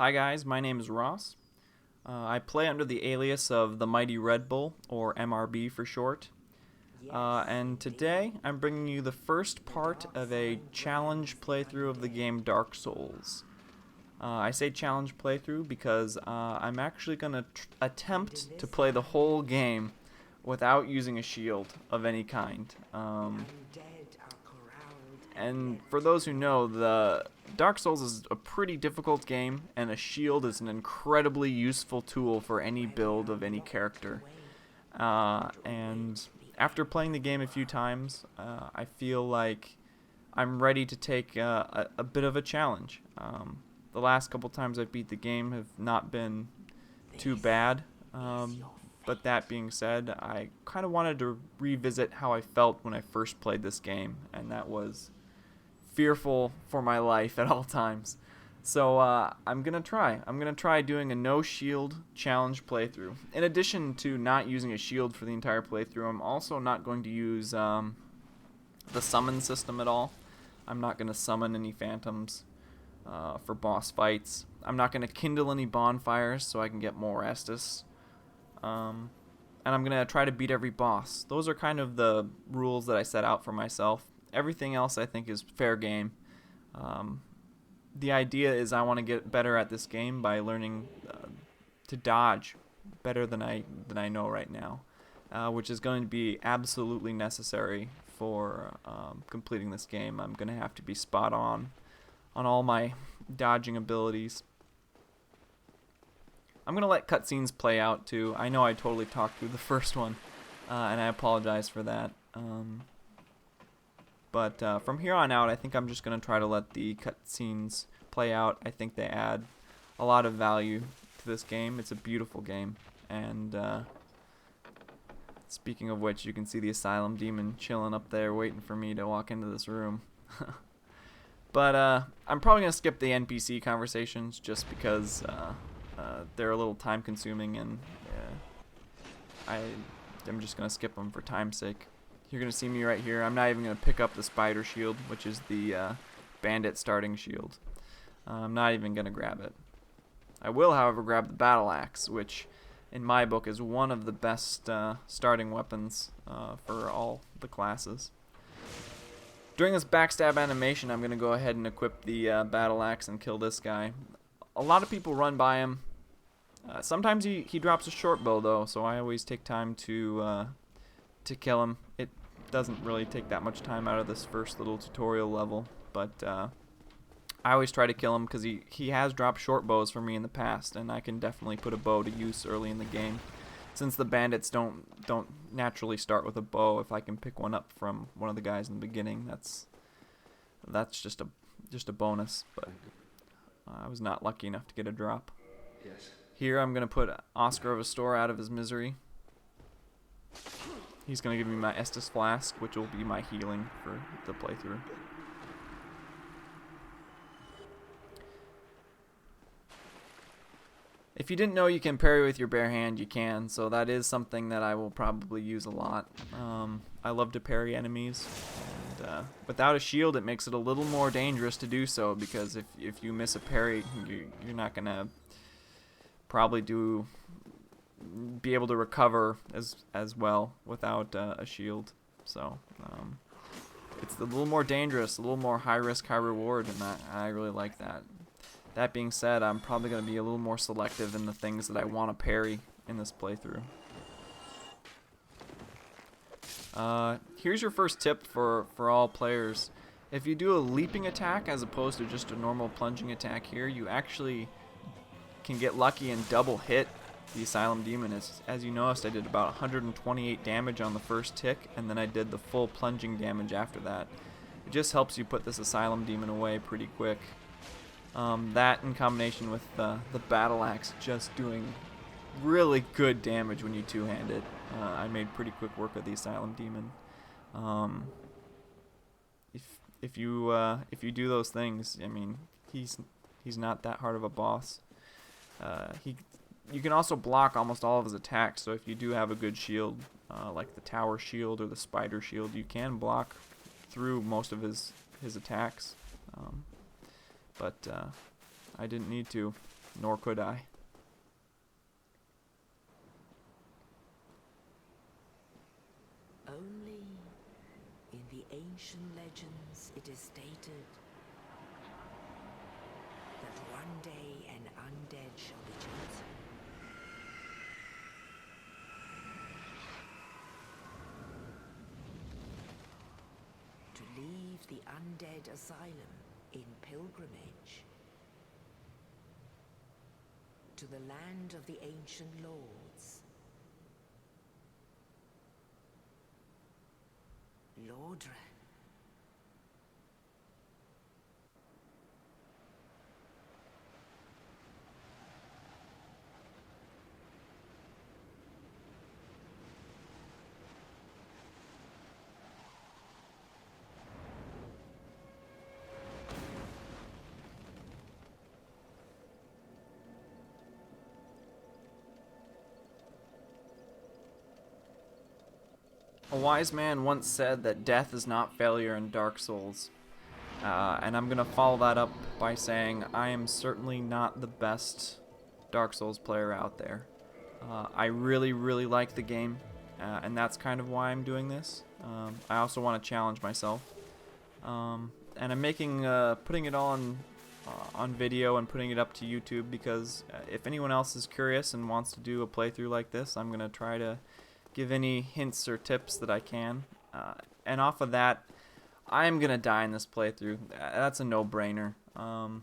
Hi guys, my name is Ross. I play under the alias of TheMightyRedBull, or MRB for short. And today I'm bringing you the first part of a challenge playthrough of the game Dark Souls. I say challenge playthrough because I'm actually going to attempt to play the whole game without using a shield of any kind. And for those who know, the Dark Souls is a pretty difficult game, and a shield is an incredibly useful tool for any build of any character. And after playing the game a few times, I feel like I'm ready to take a bit of a challenge. The last couple times I've beat the game have not been too bad, but that being said, I kind of wanted to revisit how I felt when I first played this game, and that was fearful for my life at all times. So I'm gonna try doing a no shield challenge playthrough. In addition to not using a shield for the entire playthrough, I'm also not going to use the summon system at all. I'm not going to summon any phantoms for boss fights. I'm not going to kindle any bonfires so I can get more Estus. And I'm going to try to beat every boss. Those are kind of the rules that I set out for myself. Everything else I think is fair game. The idea is I want to get better at this game by learning to dodge better than I know right now, which is going to be absolutely necessary for completing this game. I'm going to have to be spot on all my dodging abilities. I'm going to let cutscenes play out too. I know I totally talked through the first one, and I apologize for that. But from here on out, I think I'm just going to try to let the cutscenes play out. I think they add a lot of value to this game. It's a beautiful game. And speaking of which, you can see the Asylum Demon chilling up there waiting for me to walk into this room. But I'm probably going to skip the NPC conversations just because they're a little time consuming, and I'm just going to skip them for time's sake. You're going to see me right here. I'm not even going to pick up the spider shield, which is the bandit starting shield. I'm not even going to grab it. I will, however, grab the battle axe, which in my book is one of the best starting weapons for all the classes. During this backstab animation, I'm going to go ahead and equip the battle axe and kill this guy. A lot of people run by him. Sometimes he drops a short bow, though, so I always take time to kill him. It doesn't really take that much time out of this first little tutorial level, but I always try to kill him because he has dropped short bows for me in the past, and I can definitely put a bow to use early in the game. Since the bandits don't naturally start with a bow, if I can pick one up from one of the guys in the beginning, that's just a bonus. But I was not lucky enough to get a drop. Yes. Here I'm gonna put Oscar of Astor out of his misery. He's going to give me my Estus Flask, which will be my healing for the playthrough. If you didn't know you can parry with your bare hand, you can, so that is something that I will probably use a lot. I love to parry enemies, and without a shield it makes it a little more dangerous to do so, because if you miss a parry, you're not going to probably be able to recover as well without a shield. So it's a little more dangerous, a little more high risk, high reward, and I really like that. That being said, I'm probably going to be a little more selective in the things that I want to parry in this playthrough. Here's your first tip for all players. If you do a leaping attack as opposed to just a normal plunging attack here, you actually can get lucky and double hit the Asylum Demon. As you noticed, I did about 128 damage on the first tick, and then I did the full plunging damage after that. It just helps you put this Asylum Demon away pretty quick. That in combination with the battle axe just doing really good damage when you two-hand it. I made pretty quick work of the Asylum Demon. If you do those things, I mean, he's not that hard of a boss. You can also block almost all of his attacks, so if you do have a good shield, like the tower shield or the spider shield, you can block through most of his attacks. But I didn't need to. nor could I. Only in the ancient legends it is stated that one day an undead shall be chosen. To leave the undead asylum in pilgrimage to the land of the ancient lords. Lordran. A wise man once said that death is not failure in Dark Souls. And I'm going to follow that up by saying I am certainly not the best Dark Souls player out there. I really, really like the game, and that's kind of why I'm doing this. I also want to challenge myself. And I'm making, putting it on video and putting it up to YouTube because if anyone else is curious and wants to do a playthrough like this, I'm going to try to give any hints or tips that I can. And off of that, I'm going to die in this playthrough. That's a no-brainer. Am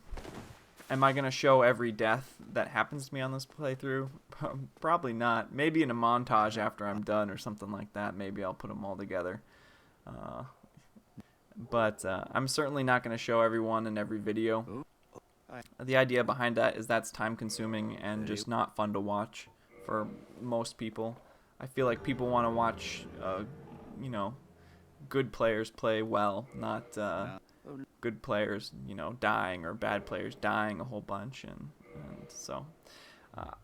I going to show every death that happens to me on this playthrough? Probably not. Maybe in a montage after I'm done or something like that. Maybe I'll put them all together. But I'm certainly not going to show everyone in every video. The idea behind that is that's time-consuming and just not fun to watch for most people. I feel like people want to watch, you know, good players play well, not good players, you know, dying or bad players dying a whole bunch. And so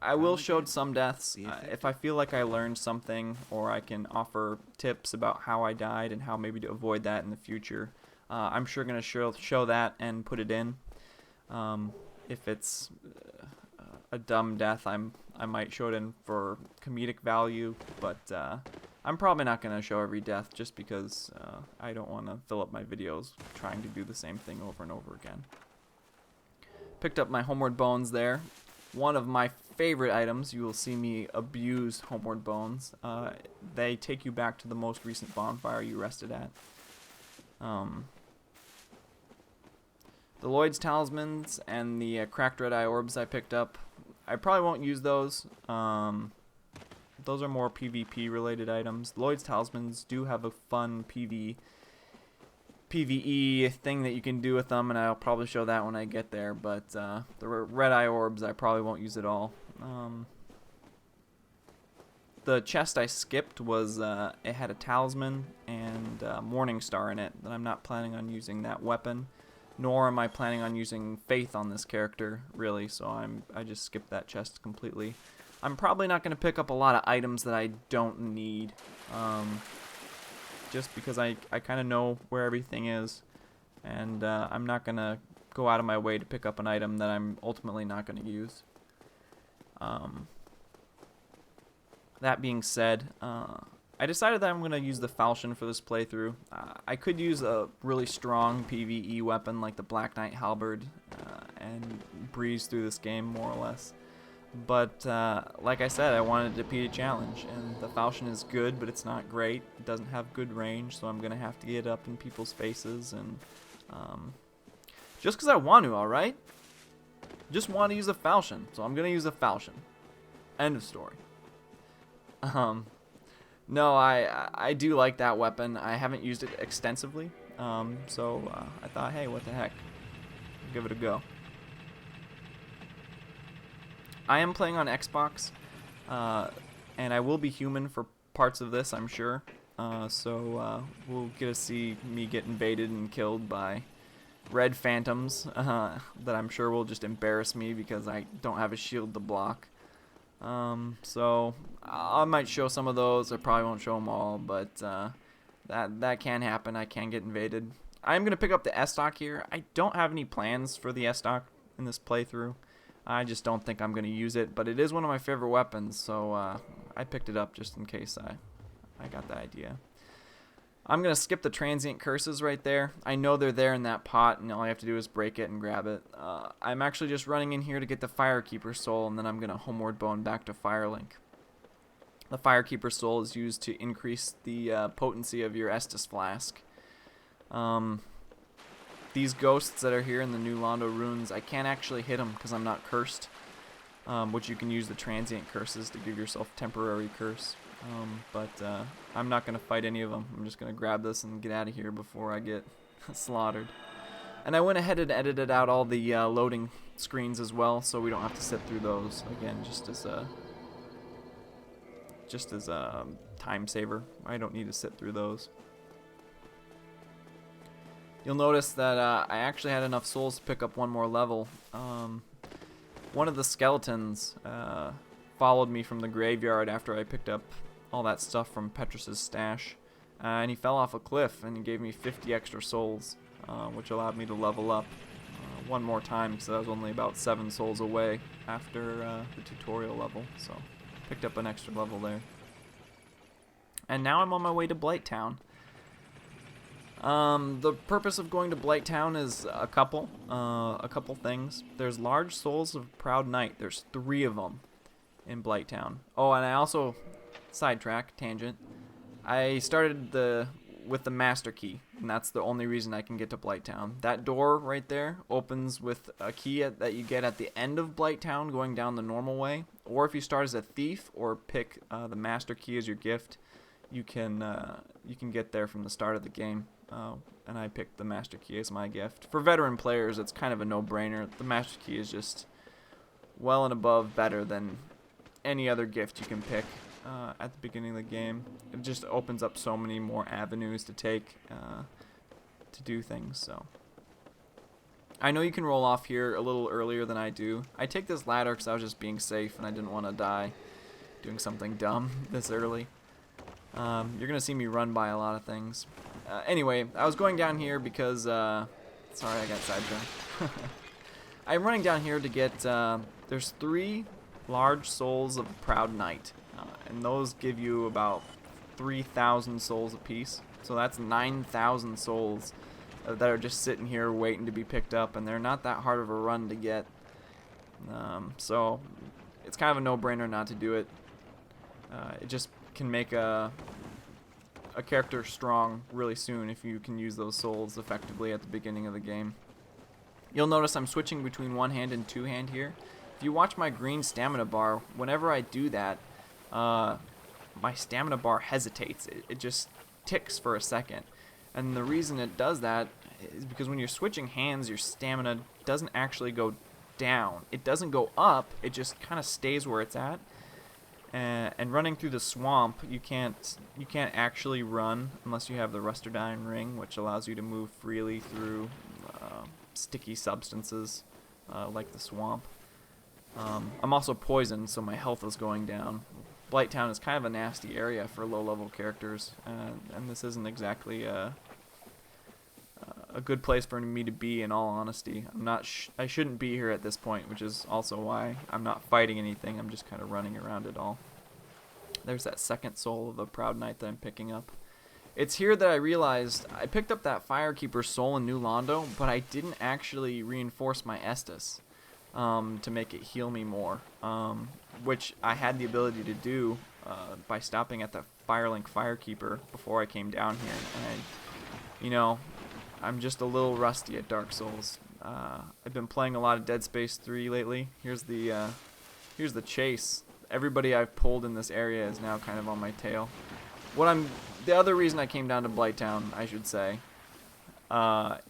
I will show some deaths if I feel like I learned something or I can offer tips about how I died and how maybe to avoid that in the future. I'm sure going to show that and put it in. If it's a dumb death, I might show it in for comedic value, but I'm probably not going to show every death just because I don't want to fill up my videos trying to do the same thing over and over again. Picked up my Homeward Bones there. One of my favorite items. You will see me abuse Homeward Bones. They take you back to the most recent bonfire you rested at. The Lloyd's Talismans and the Cracked Red Eye Orbs I picked up, I probably won't use those. Those are more PvP related items. Lloyd's Talismans do have a fun PvE thing that you can do with them, and I'll probably show that when I get there. But the Red Eye Orbs I probably won't use at all. The chest I skipped was it had a talisman and Morning Star in it, and I'm not planning on using that weapon. Nor am I planning on using Faith on this character, really, so I just skipped that chest completely. I'm probably not going to pick up a lot of items that I don't need, just because I kind of know where everything is, and I'm not going to go out of my way to pick up an item that I'm ultimately not going to use. That being said, I decided that I'm going to use the falchion for this playthrough. I could use a really strong PvE weapon like the Black Knight Halberd and breeze through this game more or less. But like I said, I wanted to be a challenge, and the falchion is good, but it's not great. It doesn't have good range, so I'm going to have to get up in people's faces, and just because I want to, alright? Just want to use a falchion, so I'm going to use a falchion. End of story. No, I do like that weapon. I haven't used it extensively, so I thought, hey, what the heck, give it a go. I am playing on Xbox, and I will be human for parts of this, I'm sure. So we'll get to see me get invaded and killed by red phantoms that I'm sure will just embarrass me because I don't have a shield to block. So I might show some of those. I probably won't show them all, but that can happen. I can get invaded. I'm going to pick up the S-Stock here. I don't have any plans for the S-Stock in this playthrough. I just don't think I'm going to use it, but it is one of my favorite weapons, so I picked it up just in case I got the idea. I'm going to skip the transient curses right there. I know they're there in that pot, and all I have to do is break it and grab it. I'm actually just running in here to get the Firekeeper Soul, and then I'm going to Homeward Bone back to Firelink. The Firekeeper Soul is used to increase the potency of your Estus Flask. These ghosts that are here in the New Londo runes, I can't actually hit them because I'm not cursed, which you can use the transient curses to give yourself temporary curse. But I'm not going to fight any of them. I'm just going to grab this and get out of here before I get slaughtered. And I went ahead and edited out all the loading screens as well, so we don't have to sit through those. Again, just as a time saver. I don't need to sit through those. You'll notice that I actually had enough souls to pick up one more level. One of the skeletons followed me from the graveyard after I picked up all that stuff from Petrus's stash, and he fell off a cliff and he gave me 50 extra souls, which allowed me to level up one more time because I was only about 7 souls away after the tutorial level, so picked up an extra level there. And now I'm on my way to Blighttown. The purpose of going to Blighttown is a couple things. There's large souls of Proud Knight. There's 3 of them in Blighttown. Oh, and I also, sidetrack, tangent, I started with the master key, and that's the only reason I can get to Blighttown. That door right there opens with a key that you get at the end of Blighttown going down the normal way, or if you start as a thief or pick the master key as your gift, you can get there from the start of the game. And I picked the master key as my gift. For veteran players, it's kind of a no-brainer. The master key is just well and above better than any other gift you can pick at the beginning of the game. It just opens up so many more avenues to take to do things. So I know you can roll off here a little earlier than I do. I take this ladder because I was just being safe and I didn't want to die doing something dumb this early. You're going to see me run by a lot of things. Anyway, I was going down here because, sorry, I got sidetracked. I'm running down here to get, there's 3 large souls of Proud Knight, and those give you about 3,000 souls apiece. So that's 9,000 souls that are just sitting here waiting to be picked up, and they're not that hard of a run to get. So it's kind of a no-brainer not to do it. It just can make a character strong really soon if you can use those souls effectively at the beginning of the game. You'll notice I'm switching between one hand and two hand here. If you watch my green stamina bar, whenever I do that, my stamina bar hesitates. It just ticks for a second. And the reason it does that is because when you're switching hands, your stamina doesn't actually go down. It doesn't go up, it just kind of stays where it's at. And running through the swamp, you can't actually run unless you have the Rustodine Ring, which allows you to move freely through sticky substances like the swamp. I'm also poisoned, so my health is going down. Blighttown is kind of a nasty area for low-level characters, and this isn't exactly a good place for me to be, in all honesty. I shouldn't be here at this point, which is also why I'm not fighting anything. I'm just kind of running around it all. There's that second soul of the Proud Knight that I'm picking up. It's here that I realized I picked up that Firekeeper soul in New Londo, but I didn't actually reinforce my Estus to make it heal me more, which I had the ability to do by stopping at the Firelink Firekeeper before I came down here. And I'm just a little rusty at Dark Souls. I've been playing a lot of Dead Space 3 lately. Here's the chase. Everybody I've pulled in this area is now kind of on my tail. The other reason I came down to Blighttown, I should say,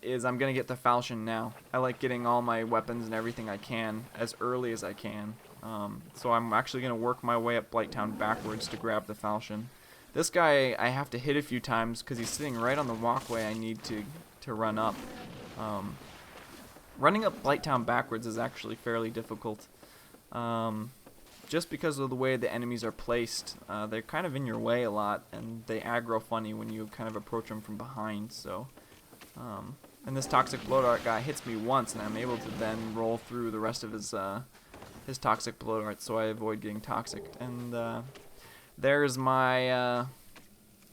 is I'm gonna get the falchion now. I like getting all my weapons and everything I can as early as I can. So I'm actually gonna work my way up Blighttown backwards to grab the falchion. This guy I have to hit a few times because he's sitting right on the walkway I need to run up. Running up Blighttown backwards is actually fairly difficult. Just because of the way the enemies are placed, they're kind of in your way a lot, and they aggro funny when you kind of approach them from behind. So, and this toxic blow dart guy hits me once, and I'm able to then roll through the rest of his his toxic blow dart, so I avoid getting toxic. And there's my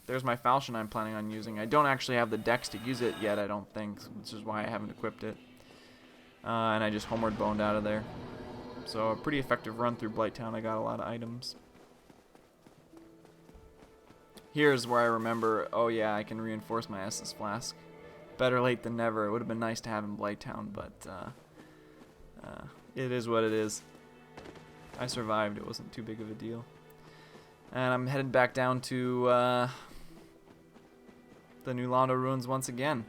falchion I'm planning on using. I don't actually have the dex to use it yet, I don't think, which is why I haven't equipped it. And I just homeward boned out of there. So a pretty effective run through Blighttown. I got a lot of items. Here's where I remember, oh yeah, I can reinforce my Estus Flask. Better late than never. It would have been nice to have in Blighttown, but it is what it is. I survived. It wasn't too big of a deal. And I'm headed back down to the New Londo Ruins once again.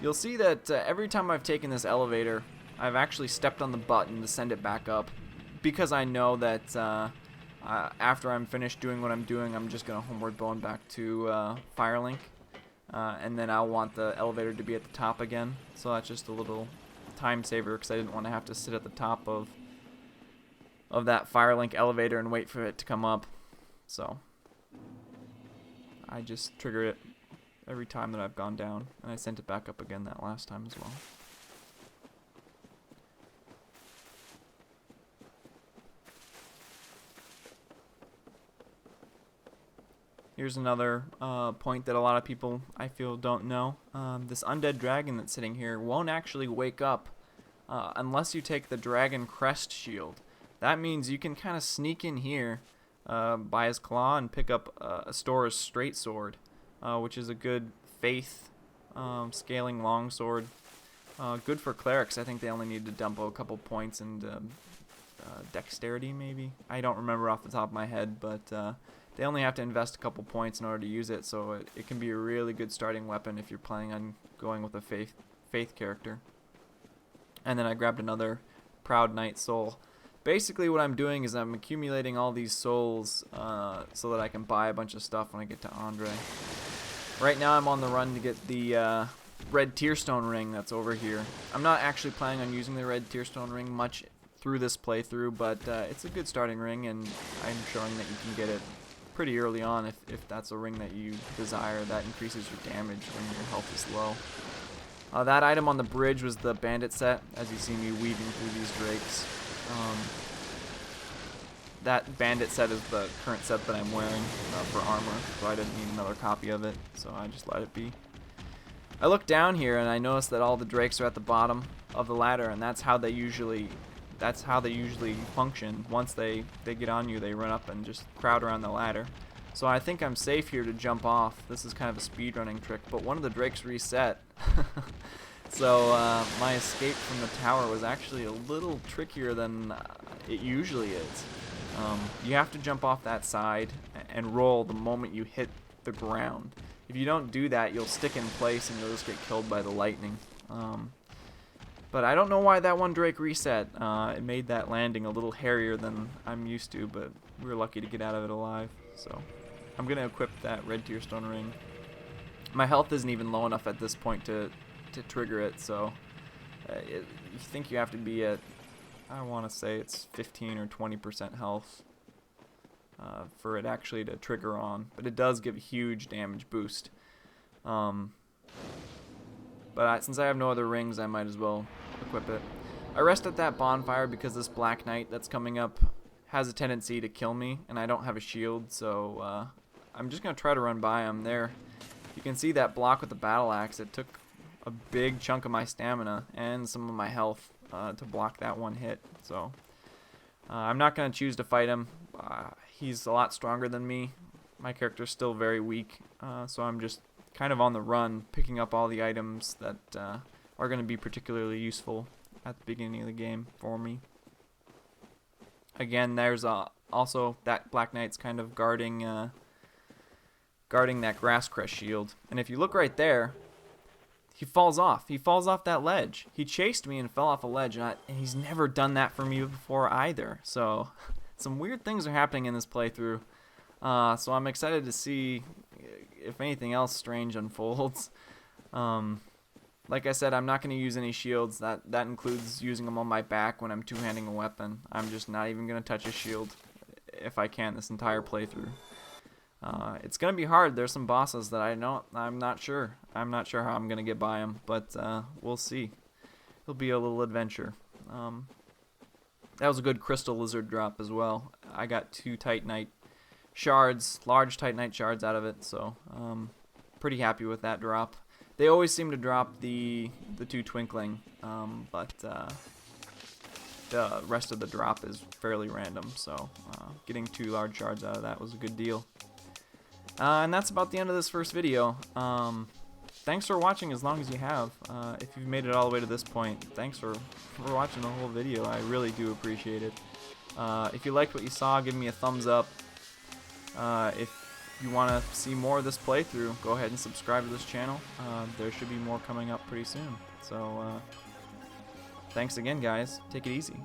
You'll see that every time I've taken this elevator, I've actually stepped on the button to send it back up, because I know that after I'm finished doing what I'm doing, I'm just going to homeward bone back to Firelink, and then I'll want the elevator to be at the top again. So that's just a little time saver, because I didn't want to have to sit at the top of that Firelink elevator and wait for it to come up. So I just triggered it every time that I've gone down, and I sent it back up again that last time as well. Here's another point that a lot of people, I feel, don't know. This undead dragon that's sitting here won't actually wake up unless you take the Dragon Crest shield. That means you can kind of sneak in here by his claw and pick up Astora's straight sword, which is a good faith scaling longsword. Good for clerics. I think they only need to dump a couple points and dexterity, maybe. I don't remember off the top of my head, but they only have to invest a couple points in order to use it, so it can be a really good starting weapon if you're planning on going with a faith character. And then I grabbed another Proud Knight soul. Basically what I'm doing is I'm accumulating all these souls so that I can buy a bunch of stuff when I get to Andre. Right now I'm on the run to get the red Tearstone ring that's over here. I'm not actually planning on using the red Tearstone ring much through this playthrough, but it's a good starting ring, and I'm showing that you can get it pretty early on if that's a ring that you desire. That increases your damage when your health is low. That item on the bridge was the bandit set, as you see me weaving through these drakes. That bandit set is the current set that I'm wearing for armor, so I didn't need another copy of it, so I just let it be. I look down here and I notice that all the drakes are at the bottom of the ladder, and that's how they usually function. Once they get on you, they run up and just crowd around the ladder. So I think I'm safe here to jump off. This is kind of a speedrunning trick, but one of the drakes reset. So my escape from the tower was actually a little trickier than it usually is. You have to jump off that side and roll the moment you hit the ground. If you don't do that, you'll stick in place and you'll just get killed by the lightning. But I don't know why that one drake reset. It made that landing a little hairier than I'm used to, but we were lucky to get out of it alive. So I'm going to equip that red Tearstone ring. My health isn't even low enough at this point to trigger it, so you think you have to be at, I want to say it's 15 or 20% health for it actually to trigger on, but it does give a huge damage boost. But since I have no other rings, I might as well equip it. I rest at that bonfire because this Black Knight that's coming up has a tendency to kill me, and I don't have a shield, so I'm just going to try to run by him there. You can see that block with the battle axe. It took a big chunk of my stamina and some of my health to block that one hit, so I'm not going to choose to fight him. He's a lot stronger than me. My character's still very weak, so I'm just kind of on the run, picking up all the items that are going to be particularly useful at the beginning of the game for me. Again, there's also that Black Knight's kind of guarding that grass crest shield, and if you look right there, he falls off. He falls off that ledge. He chased me and fell off a ledge, and he's never done that for me before either. So some weird things are happening in this playthrough. So I'm excited to see if anything else strange unfolds. Like I said, I'm not going to use any shields. That includes using them on my back when I'm two-handing a weapon. I'm just not even going to touch a shield if I can this entire playthrough. It's going to be hard. There's some bosses that I'm not sure. I'm not sure how I'm going to get by them, but we'll see. It'll be a little adventure. That was a good crystal lizard drop as well. I got 2 Titanite shards, large Titanite shards out of it, so pretty happy with that drop. They always seem to drop the 2 twinkling, but the rest of the drop is fairly random, so getting 2 large shards out of that was a good deal. And that's about the end of this first video. Thanks for watching as long as you have. If you've made it all the way to this point, thanks for watching the whole video. I really do appreciate it. If you liked what you saw, give me a thumbs up. If you want to see more of this playthrough, go ahead and subscribe to this channel. There should be more coming up pretty soon. So, thanks again, guys. Take it easy.